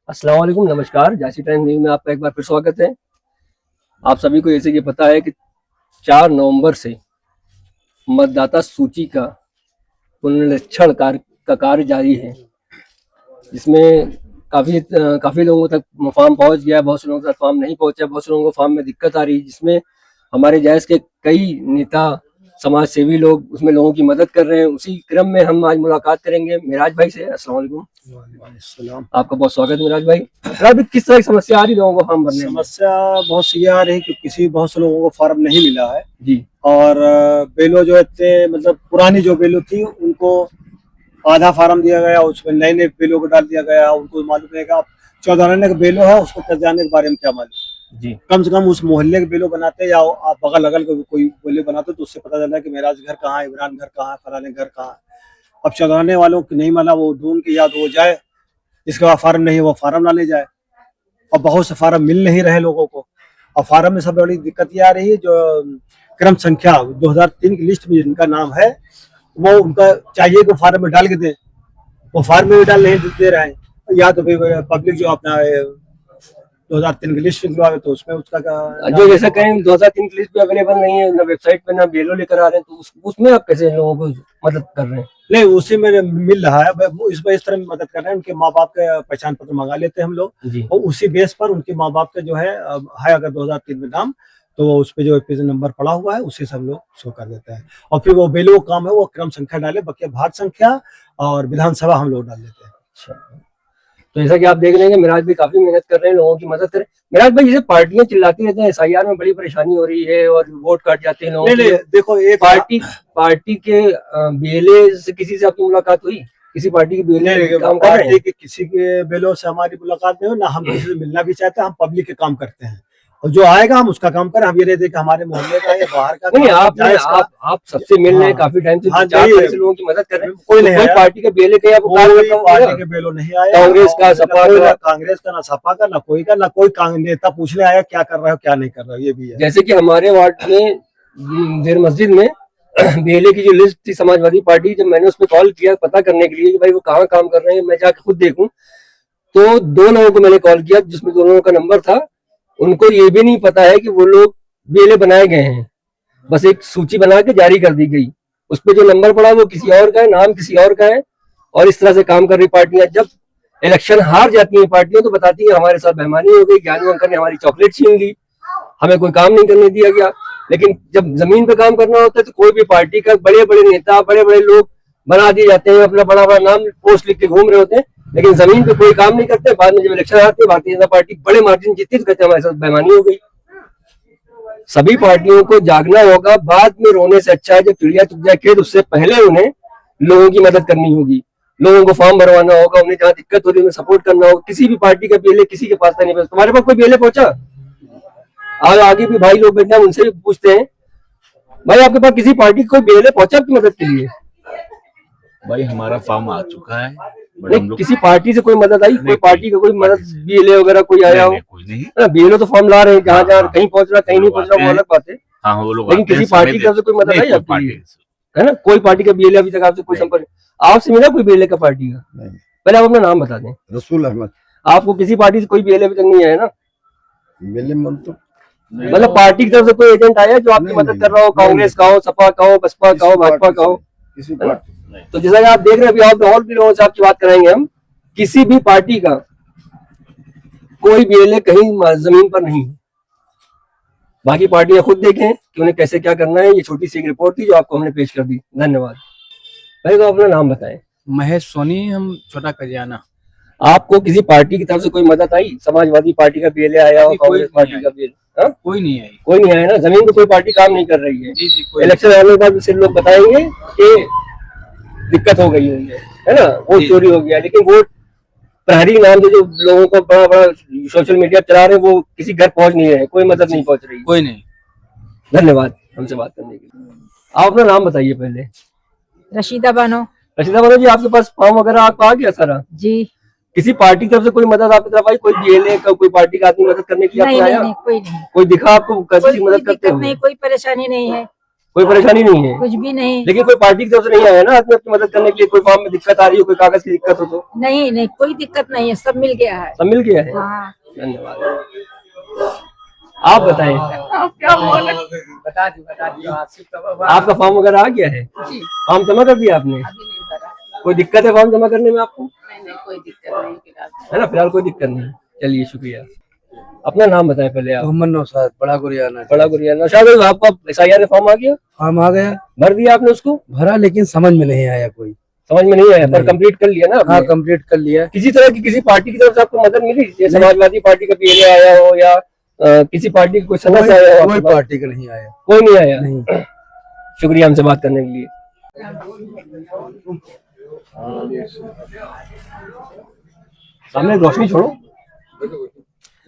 अस्सलाम वालेकुम, नमस्कार। जासी टाइम न्यूज़ में आपका एक बार फिर स्वागत है। आप सभी को जैसे कि पता है कि 4 नवंबर से मतदाता सूची का पुनरीक्षण का कार्य जारी है। इसमें काफ़ी लोगों तक फॉर्म पहुंच गया, बहुत से लोगों तक फॉर्म नहीं पहुंचा, बहुत से लोगों को फॉर्म में दिक्कत आ रही है, जिसमें हमारे जायज़ के कई नेता, समाज सेवी लोग उसमें लोगों की मदद कर रहे हैं। उसी क्रम में हम आज मुलाकात करेंगे मिराज भाई से। अस्सलाम वालेकुम। आपका बहुत स्वागत है मिराज भाई। मिराज भाई, किस तरह की समस्या आ रही है लोगों को फॉर्म भरने में? समस्या बहुत सी आ रही कि बहुत से लोगों को फॉर्म नहीं मिला है जी। और बेलो जो इतने मतलब पुरानी जो बेलो थी उनको आधा फार्म दिया गया, उसमें नए नए बेलों को डाल दिया गया। उनको मालूम है कि आप 14 आने का बेलो है, उसको कर जाने के बारे में क्या मालूम जी। कम से कम उस मोहल्ले के बेलो बनाते या आप बगल अगल के कोई बेलो बनाते तो उससे पता चलता है कि मेराज घर कहाँ है, इमरान घर कहाँ है, फलाने घर कहाँ है। अब 14 वालों को नहीं माना, वो ढूंढ के याद हो जाए, जिसके बाद फार्म नहीं है वो फार्म डाले जाए। और बहुत से फार्म मिल नहीं रहे लोगों को। और फार्म में सब बड़ी दिक्कत ये आ रही है, जो क्रम संख्या 2003 की लिस्ट में जिनका नाम है वो उनका चाहिए कि फार्म में डाल के दें, वो फार्म में भी डाल नहीं दे रहे हैं। या तो फिर पब्लिक जो अपना 2003 की लिस्ट निकलवाए तो उसमें उसका जो जैसा कहें 2003 की लिस्ट पे अवेलेबल नहीं है, ना वेबसाइट पे, ना बेलो लेकर आ रहे हैं, तो उसमें आप कैसे लोगों को मदद कर रहे हैं? नहीं, उसी में मिल रहा है। इस तरह मदद कर रहे हैं, उनके माँ बाप का पहचान पत्र मंगा लेते हैं हम लोग और उसी बेस पर उनके माँ बाप का जो है अगर 2003 में नाम, तो उस पे जो एपीजन नंबर पड़ा हुआ है उसी से हम लोग शो कर देते हैं। और फिर वो बेलो काम है वो क्रम संख्या डाले, बकिया भाग संख्या और विधानसभा हम लोग डाल देते हैं। अच्छा, तो जैसा कि आप देख रहे हैं कि मिराज भी काफी मेहनत कर रहे हैं, लोगों की मदद कर रहे हैं। मिराज भाई, जैसे पार्टियां चिल्लाती रहती हैं एसआईआर में बड़ी परेशानी हो रही है और वोट कट जाते हैं लोगों नहीं, के। देखो एक पार्टी के बीएलए से किसी से आपकी मुलाकात हुई? किसी पार्टी के बीएलए काम कर रहे हैं? किसी के बेलो से हमारी मुलाकात नहीं हो ना, हम किसी से मिलना भी चाहते हैं। हम पब्लिक के काम करते हैं और जो आएगा हम उसका काम करें। हम ये नहीं देखें हमारे मोहल्ले का या बाहर का। नहीं, आप सबसे मिल रहे हैं काफी टाइम से, लोगों की मदद कर रहे हैं। कोई नहीं, कोई पार्टी का बीएलए का पार्टी के बेलो नहीं आया। कांग्रेस का, सपा का, कांग्रेस का, ना सपा का, ना कोई का, ना कोई नेता पूछने आया क्या कर रहे हो क्या नहीं कर रहे हो। ये भी है। जैसे कि हमारे वार्ड में देर मस्जिद में बीएलए की जो लिस्ट थी समाजवादी पार्टी, जब मैंने उसमें कॉल किया पता करने के लिए कि भाई वो कहाँ काम कर रहे हैं, मैं जाकर खुद देखूं, तो 2 लोगों को मैंने कॉल किया जिसमें 2 लोगों का नंबर था। उनको ये भी नहीं पता है कि वो लोग बीएलए बनाए गए हैं, बस एक सूची बना के जारी कर दी गई। उस पर जो नंबर पड़ा वो किसी और का है, नाम किसी और का है, और इस तरह से काम कर रही पार्टियां। जब इलेक्शन हार जाती है पार्टियां तो बताती है हमारे साथ बेईमानी हो गई, ज्ञानू अंकल ने हमारी चॉकलेट छीन ली, हमें कोई काम नहीं करने दिया गया। लेकिन जब जमीन पे काम करना होता है तो कोई भी पार्टी का बड़े बड़े नेता, बड़े बड़े लोग बना दिए जाते हैं, अपना बड़ा बड़ा नाम पोस्ट लिख के घूम रहे होते हैं, लेकिन जमीन पे कोई काम नहीं करते। बाद में जब इलेक्शन आते हैं भारतीय जनता पार्टी बड़े मार्जिन जीतती है तो कहते हैं हमारे साथ बेईमानी हो गई। सभी पार्टियों को जागना होगा। बाद में रोने से अच्छा है जब चिड़िया चुग जाए खेत, उससे पहले उन्हें लोगों की मदद करनी होगी, लोगों को फॉर्म भरवाना होगा, उन्हें जहाँ दिक्कत हो रही है उन्हें सपोर्ट करना होगा। किसी भी पार्टी का बीएलए किसी के पास नहीं पहुंचा। तुम्हारे पास कोई बीएलए पहुंचा? आज आगे भी भाई लोग बैठे हैं, उनसे भी पूछते हैं, भाई आपके पास किसी पार्टी कोई बीएलए पहुंचा आपकी मदद के लिए? भाई हमारा फॉर्म आ चुका है। नहीं, किसी पार्टी से कोई मदद आई? कोई पार्टी का कोई मदद बीएलए वगैरह कोई आया हो? कोई नहीं। बीएलए तो फॉर्म ला रहे हैं, जहाँ जहाँ कहीं पहुंच रहा कहीं नहीं पहुंच रहा वो अलग बात है। हाँ, वो लोग लेकिन किसी पार्टी की तरफ से कोई मदद आई आपके लिए? है ना, कोई पार्टी का बीएलए अभी तक आपसे कोई संपर्क आपसे मिला कोई बीएलए का पार्टी का? पहले आप अपना नाम बता दें। रसूल अहमद। आपको किसी पार्टी से कोई बीएलए अभी तक नहीं आया ना? मेरे मन तो मतलब पार्टी की तरफ से कोई एजेंट आया जो आपकी मदद कर रहा हो? कांग्रेस का हो, सपा का हो, बसपा का हो, भाजपा का हो? किसी पार्टी तो जैसा कि आप देख रहे हैं, अभी आप और भी लोगों से आपकी बात कराएंगे हम। किसी भी पार्टी का कोई बीएलए कहीं जमीन पर नहीं है। बाकी पार्टियां खुद देखें कि उन्हें कैसे क्या करना है। ये छोटी सी एक रिपोर्ट थी जो आपको हमने पेश कर दी। धन्यवाद। भाई तो अपना नाम बताएं। महेश सोनी, हम छोटा करियाना। आपको किसी पार्टी की तरफ से कोई मदद आई? समाजवादी पार्टी का बीएलए आया हो, कांग्रेस पार्टी का बीएलए? कोई नहीं आई। कोई नहीं आया ना? जमीन पे कोई पार्टी काम नहीं कर रही है। जी जी, कोई इलेक्शन आने के बाद सिर्फ लोग बताएंगे कि दिक्कत हो गई है ना, वोट चोरी हो गया। लेकिन वोट प्रहरी नाम से जो लोगों को बड़ा बड़ा सोशल मीडिया चला रहे हैं वो किसी घर पहुंच नहीं रहे, कोई मदद नहीं पहुंच रही। कोई नहीं। धन्यवाद हमसे बात करने के लिए। आप अपना नाम बताइए पहले। रशीदा बानो। रशीदा बानो जी, आपके पास फॉर्म वगैरह आपका आ गया सारा? जी। किसी पार्टी की तरफ से कोई मदद आपकी तरफ आई? कोई बीएलए का कोई पार्टी का आदमी मदद करने के लिए नहीं, आया? नहीं, कोई नहीं। कोई दिखा आपको कैसी मदद करते हो? नहीं, कोई परेशानी नहीं है। कोई परेशानी नहीं है, कुछ भी नहीं। लेकिन कोई पार्टी की तरफ से नहीं आया ना आपने अपनी मदद करने के लिए? कोई फॉर्म में दिक्कत आ रही हो, कोई कागज की दिक्कत हो तो? नहीं नहीं, कोई दिक्कत नहीं है, सब मिल गया है। सब मिल गया है। हाँ। धन्यवाद। आप बताएं, बता दी आपका फॉर्म वगैरह आ गया है? फॉर्म जमा कर दिया आपने? कोई दिक्कत है फॉर्म जमा करने में आपको? नहीं, कोई दिक्कत नहीं फिलहाल। है ना, फिलहाल कोई दिक्कत नहीं। चलिए, शुक्रिया। अपना नाम बताएं पहले आप। मोहम्मद नौशाद, बड़ा गुरियाना। बड़ा गुरिया। नौशाद भाई, आपका SIR का फॉर्म आ गया? फॉर्म आ गया, भर दिया आपने उसको? भरा, लेकिन समझ में नहीं आया कोई। समझ में नहीं आया, पर नहीं। कंप्लीट कर लिया ना आपने? हाँ, कंप्लीट कर लिया। किसी तरह की किसी पार्टी की तरफ से आपको मदद मिली? जैसे समाजवादी पार्टी का PLA आया हो या किसी पार्टी का कोई सदस्य आया हो? कोई पार्टी का नहीं आया। कोई नहीं आया? नहीं। शुक्रिया हमसे बात करने के लिए। सामने रोशनी छोड़ो,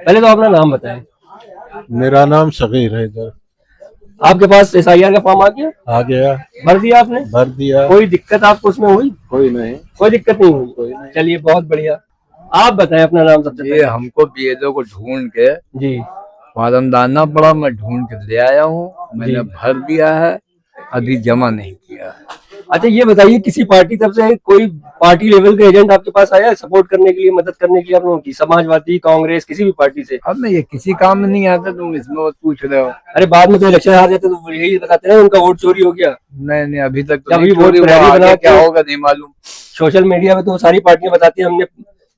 पहले तो अपना नाम बताएं। मेरा नाम सगीर है। इधर आपके पास SIR का फॉर्म आ गया? आ गया, भर दिया आपने? भर दिया। कोई दिक्कत आपको उसमें हुई? कोई नहीं। कोई दिक्कत नहीं हुई। चलिए, बहुत बढ़िया। आप बताएं अपना नाम सबसे ये पहले। हमको BLO को ढूंढ के जी फॉर्म डालना पड़ा, मैं ढूंढ के ले आया हूँ, मैंने जी। भर दिया है, अभी जमा नहीं किया है। अच्छा, ये बताइए, किसी पार्टी तरफ से कोई पार्टी लेवल का एजेंट आपके पास आया है सपोर्ट करने के लिए, मदद करने के लिए आप लोगों की? समाजवादी, कांग्रेस, किसी भी पार्टी से? अब नहीं, ये किसी काम में नहीं आता, तुम इसमें बस पूछ रहे हो। अरे बाद में तो इलेक्शन हार जाते तो यही बताते हैं उनका वोट चोरी हो गया। नहीं, अभी तक तो अभी नहीं वोट चोरी हुआ, प्रहरी आगे बना क्या के- होगा नहीं मालूम। सोशल मीडिया में तो सारी पार्टियां बताती हैं हमने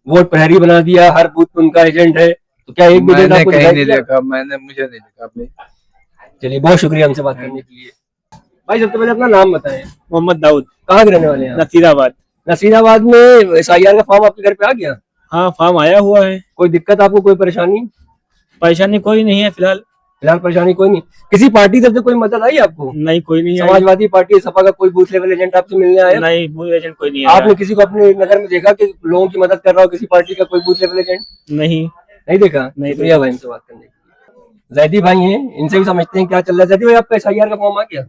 वोट प्रहरी बना दिया, हर बूथ पे उनका एजेंट है। तो क्या एक भी एजेंट मैंने आपको कहीं दिखाई नहीं दिया? देखा, मुझे नहीं देखा भाई। चलिए, बहुत शुक्रिया हमसे बात करने के लिए। भाई, सबसे पहले अपना नाम बताएं। मोहम्मद दाऊद, कहाँ के रहने वाले हैं आप? नसीराबाद। नसीराबाद में SIR का फॉर्म आपके घर पे आ गया? हाँ, फॉर्म आया हुआ है। कोई दिक्कत आपको, कोई परेशानी? परेशानी कोई नहीं है फिलहाल। फिलहाल परेशानी कोई नहीं। किसी पार्टी तरफ से कोई मदद आई आपको? नहीं, कोई नहीं है। समाजवादी पार्टी, सपा का कोई बूथ लेवल एजेंट आपसे मिलने आया? नहीं, बूथ एजेंट कोई नहीं आपने आया। किसी को अपने नगर में देखा कि लोगों की मदद कर रहा हो किसी पार्टी का कोई बूथ लेवल एजेंट? नहीं। नहीं देखा? नहीं शुक्रिया भाई हमसे बात करने के लिए। जैदी भाई हैं, इनसे भी समझते हैं क्या चल रहा है। जैदी भाई, आपका SIR का फॉर्म आ गया?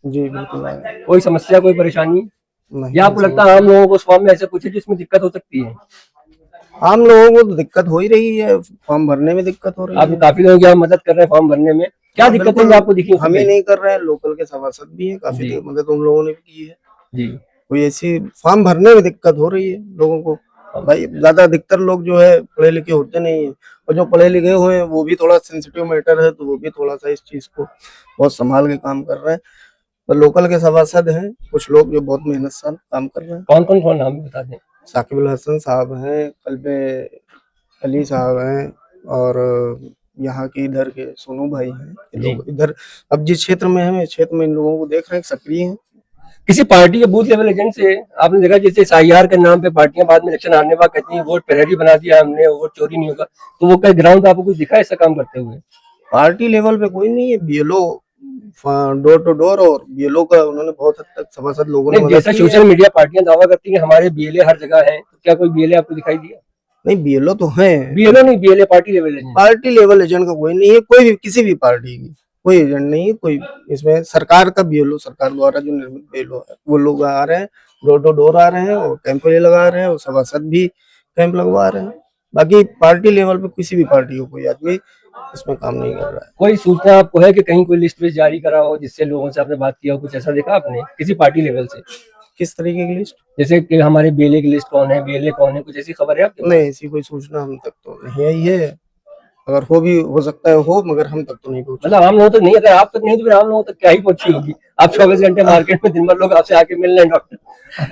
जी बिल्कुल आया। कोई समस्या, कोई परेशानी? नहीं, या आपको लगता है आम लोगों को उस फॉर्म में ऐसे कुछ है जिसमें दिक्कत हो सकती है? आम लोगों को तो दिक्कत हो ही रही है, फॉर्म भरने में दिक्कत हो रही आप काफी लोगों की आप मदद कर रहे हैं फॉर्म भरने में, क्या दिक्कतें बिल्कुल। आपको दिखी? हम ही नहीं कर रहे हैं, लोकल के सभासद भी हैं, काफी जी। मदद उन लोगों ने भी की है। जी कोई ऐसी फॉर्म भरने में दिक्कत हो रही है लोगों को। भाई, ज्यादा अधिकतर लोग जो है पढ़े लिखे होते नहीं है, और जो पढ़े लिखे हुए हैं वो भी थोड़ा सेंसिटिव मैटर है, तो वो भी थोड़ा सा इस चीज को बहुत संभाल के काम कर रहे हैं। पर लोकल के सभासद हैं कुछ लोग जो बहुत मेहनत से काम कर रहे हैं। कौन कौन नाम बता दें? साकिब हसन साहब हैं, कल्बे अली साहब हैं, और यहाँ के इधर के सोनू भाई हैं। ये जी। लोग इधर अब जिस क्षेत्र में हैं, इस क्षेत्र में इन लोगों को देख रहे हैं, सक्रिय हैं। किसी पार्टी के बूथ लेवल एजेंट से आपने देखा, जैसे SIR के नाम पे पार्टियां बाद में इलेक्शन आने बाद कहती हैं वोट प्रहरी बना दिया हमने, वोट चोरी नहीं होगा, तो वो क्या ग्राउंड आपको कुछ दिखा ऐसा काम करते हुए? पार्टी लेवल पे कोई नहीं है। BLO डोर टू डोर, और BLO का उन्होंने बहुत हद तक सभासद लोगों ने नहीं, मदद जैसा की है। सोशल मीडिया पार्टियां दावा करती हैं हमारे BLA हर जगह है, तो क्या कोई BLA आपको दिखाई दिया? नहीं, BLO तो है, BLO नहीं, BLA party level agent. Party level agent का कोई नहीं है, कोई भी किसी भी पार्टी की कोई एजेंट नहीं है। कोई इसमें सरकार का BLO, सरकार द्वारा जो निर्मित BLO है, वो लोग आ रहे हैं, डोर टू डोर आ रहे हैं, और कैंप लगा रहे हैं, और सभासद भी कैंप लगवा रहे हैं। बाकी पार्टी लेवल पे किसी भी पार्टी को कोई आदमी इसमें काम नहीं कर रहा है। कोई सूचना आपको है कि कहीं कोई लिस्ट विस्ट जारी करा हो जिससे लोगों से आपने बात किया हो, कुछ ऐसा देखा आपने किसी पार्टी लेवल से? किस तरीके की लिस्ट? जैसे कि हमारे BLA की लिस्ट कौन है, BLA कौन है, कुछ ऐसी खबर है आपके? नहीं, ऐसी कोई सूचना हम तक तो नहीं आई है। अगर हो भी हो सकता है हो, मगर हम तक तो नहीं पहुंचा। मतलब आम लोगों तक नहीं, अगर आप तक नहीं तो फिर आम लोगों तक क्या ही पहुंची होगी? आप 24 घंटे मार्केट में दिन भर लोग आपसे आके मिल रहे हैं डॉक्टर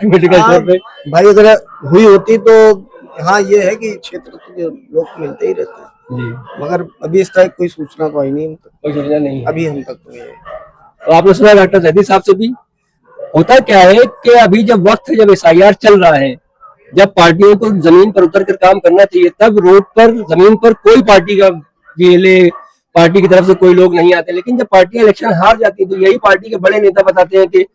मेडिकल स्टोर पे। भाई, अगर हुई होती तो हाँ, ये है कि क्षेत्र के लोग मिलते ही रहते हैं, जी, मगर अभी इस तरह की कोई सूचना तो आई नहीं हम तक। कोई सूचना नहीं है। अभी हम तक तो नहीं है। तो आपने सुना डॉक्टर जैदी साहब से भी? होता क्या है कि अभी जब वक्त है, जब SIR चल रहा है, जब पार्टियों को जमीन पर उतर कर काम करना चाहिए, तब रोड पर जमीन पर कोई पार्टी का BLA पार्टी की तरफ से कोई लोग नहीं आते। लेकिन जब पार्टियां इलेक्शन हार जाती है तो यही पार्टी के बड़े नेता बताते हैं कि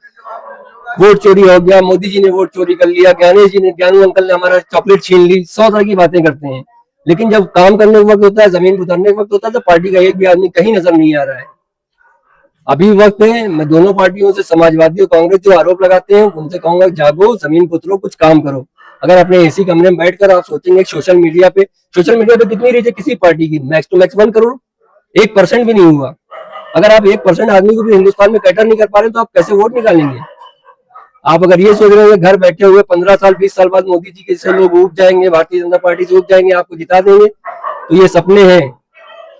वोट चोरी हो गया, मोदी जी ने वोट चोरी कर लिया, ज्ञानू अंकल ने हमारा चॉकलेट छीन ली, 100 तरह की बातें करते हैं। लेकिन जब काम करने का वक्त होता है, जमीन पर उतरने का वक्त होता है, तो पार्टी का एक भी आदमी कहीं नजर नहीं आ रहा है। अभी वक्त है, मैं दोनों पार्टियों से, समाजवादी और कांग्रेस जो आरोप लगाते हैं, उनसे कहूंगा जागो, जमीन पर उतरो, कुछ काम करो। अगर अपने AC कमरे में बैठकर आप सोचेंगे सोशल मीडिया पे कितनी रीच है किसी पार्टी की? मैक्स टू मैक्स 1 करोड़, 1% भी नहीं हुआ। अगर आप 1% आदमी को भी हिंदुस्तान में कैटर नहीं कर पा रहे तो आप कैसे वोट निकालेंगे? आप अगर ये सोच रहे हैं घर बैठे हुए 15 साल 20 साल बाद मोदी जी के से लोग उग जाएंगे, भारतीय जनता पार्टी से उग जाएंगे, आपको जिता देंगे, तो ये सपने हैं।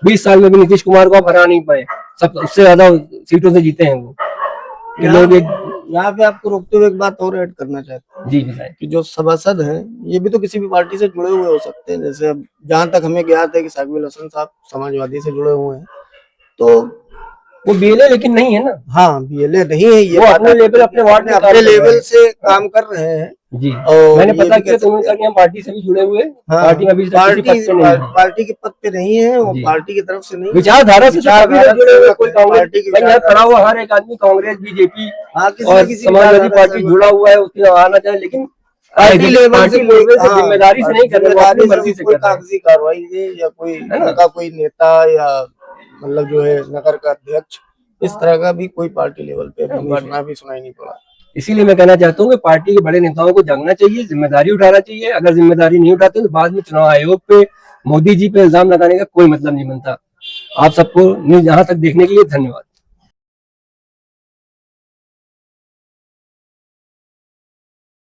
20 साल में भी नीतीश कुमार को आप हरा नहीं पाए, सब उससे ज्यादा सीटों से जीते हैं वो। ये लोग एक यहाँ पे आपको रोकते हुए एक बात और ऐड करना चाहते हैं जी बताएं। कि जो सभासद हैं ये भी तो किसी भी पार्टी से जुड़े हुए हो सकते हैं। जैसे अब जहां तक हमें ज्ञात है कि साकबिल हसन साहब समाजवादी से जुड़े हुए हैं, तो वो बीएलए लेकिन नहीं है ना, हाँ बीएलए नहीं है, ये वो अपने लेवल अपने वार्ड में काम अपने कर रहे लेवल हैं। से काम कर रहे हैं। जी और मैंने ये पता भी किया कह तो उन्होंने कहा कि हम पार्टी से भी जुड़े हुए हैं, हाँ, पार्टी में अभी तक किसी पद पे नहीं है। पार्टी के पद पे नहीं है और जी। पार्टी की तरफ से नहीं है। विचारधारा से विचारधारा सभी लोग जुड़े हुए, कोई से कांग्रेस पार्टी की भाई यहाँ विचारधारा खड़ा हुआ से- हर एक आदमी कांग्रेस बीजेपी हाँ, किसी और न किसी समाजवादी विचारधारा पार्टी से- जुड़ा हुआ है, उसके आना चाहिए, लेकिन पार्टी लेवल पार्टी से लेवल से हाँ, जिम्मेदारी से नहीं कर रहे, वो अपनी जिम्मेदारी मर्जी से कोई कर रहे हैं। कागजी कार्रवाई है या कोई है ना? उनका कोई नेता या मतलब जो है नगर का अध्यक्ष, इस तरह का भी कोई पार्टी लेवल पे हमें सुनाई नहीं पड़ा। इसीलिए मैं कहना चाहता हूँ कि पार्टी के बड़े नेताओं को जागना चाहिए, जिम्मेदारी उठाना चाहिए। अगर जिम्मेदारी नहीं उठाते तो बाद में चुनाव आयोग पे, मोदी जी पे इल्जाम लगाने का कोई मतलब नहीं बनता। आप सबको न्यूज यहाँ तक देखने के लिए धन्यवाद।